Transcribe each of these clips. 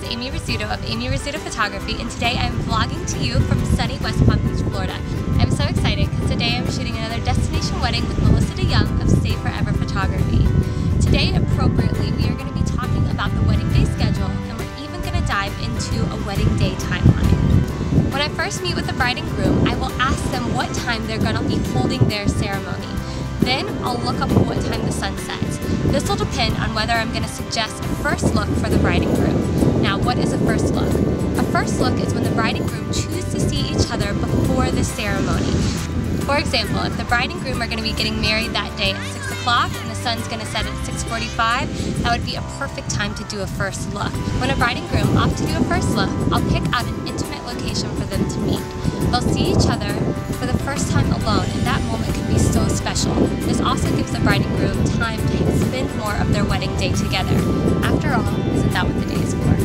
Amy Rizzuto of Amy Rizzuto Photography, and today I'm vlogging to you from sunny West Palm Beach, Florida. I'm so excited because today I'm shooting another destination wedding with Melissa DeYoung of Stay Forever Photography. Today, appropriately, we are going to be talking about the wedding day schedule, and we're even going to dive into a wedding day timeline. When I first meet with the bride and groom, I will ask them what time they're going to be holding their ceremony. Then I'll look up what time the sun sets. This will depend on whether I'm going to suggest a first look for the bride and groom. Now, what is a first look? A first look is when the bride and groom choose to see each other before the ceremony. For example, if the bride and groom are going to be getting married that day at 6 o'clock and the sun's going to set at 6:45, that would be a perfect time to do a first look. When a bride and groom opt to do a first look, I'll pick out an intimate location for them to meet. They'll see each other for the first time alone, and that moment can be so special. This also gives the bride and groom time to spend more of their wedding day together. After all, isn't that what the day is for?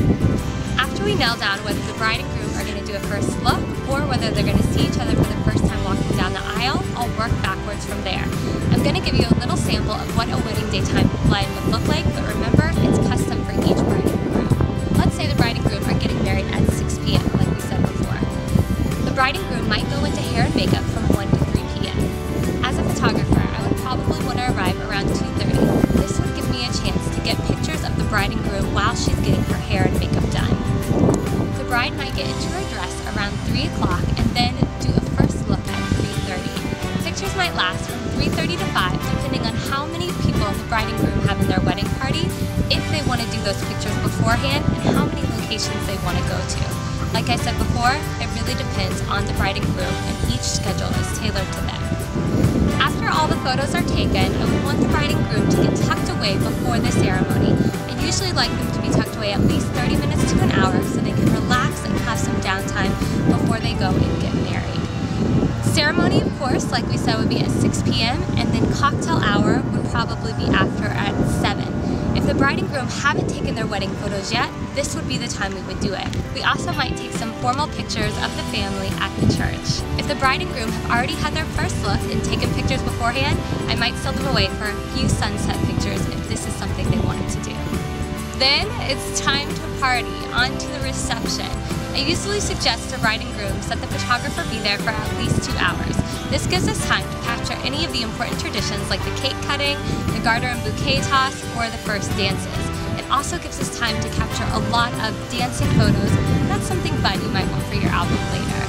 After we nail down whether the bride and groom are going to do a first look or whether they're going to see each other for the first time walking down the aisle, I'll work backwards from there. I'm going to give you a little sample of what a wedding day timeline would look like, but remember, it's custom for each bride and groom. Let's say the bride and groom are getting married at 6 p.m., like we said before. The bride and groom might go into hair and makeup from 1 to 3 p.m. As a photographer, I would probably want to arrive around 2:30. This would give me a chance to get pictures of the bride and groom while she's getting her hair and makeup done. The bride might get into her dress around 3 o'clock and then do a first look at 3:30. Pictures might last from 3:30 to 5, depending on how many people the bride and groom have in their wedding party, if they want to do those pictures beforehand, and how many locations they want to go to. Like I said before, it really depends on the bride and groom, and each schedule is tailored to them. After all the photos are taken, I would want the bride and groom to get tucked away before the ceremony. I usually like them to be tucked away at least 30 minutes to an hour so they can relax and have some downtime before they go and get married. Ceremony, of course, like we said, would be at 6 p.m. and then cocktail hour would probably be after at 7. If the bride and groom haven't taken their wedding photos yet, this would be the time we would do it. We also might take some formal pictures of the family at the church. If the bride and groom have already had their first look and taken pictures beforehand, I might steal them away for a few sunset pictures if this is something they wanted to do. Then it's time to party, on to the reception. I usually suggest to bride and grooms that the photographer be there for at least 2 hours. This gives us time to capture any of the important traditions like the cake cutting, the garter and bouquet toss, or the first dances. It also gives us time to capture a lot of dancing photos. That's something fun you might want for your album later.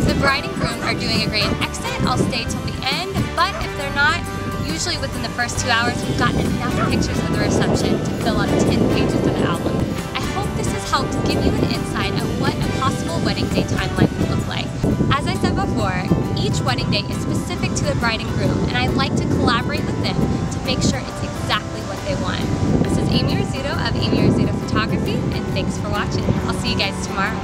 If the bride and groom are doing a grand exit, I'll stay till the end, but if they're not, usually within the first 2 hours, we've gotten enough pictures of the reception to fill up 10 pages of the album. I hope this has helped to give you an insight of what a possible wedding day timeline would look like. As I said before, each wedding day is specific to the bride and groom, and I like to collaborate with them to make sure it's exactly what they want. This is Amy Rizzuto of Amy Rizzuto Photography, and thanks for watching. I'll see you guys tomorrow.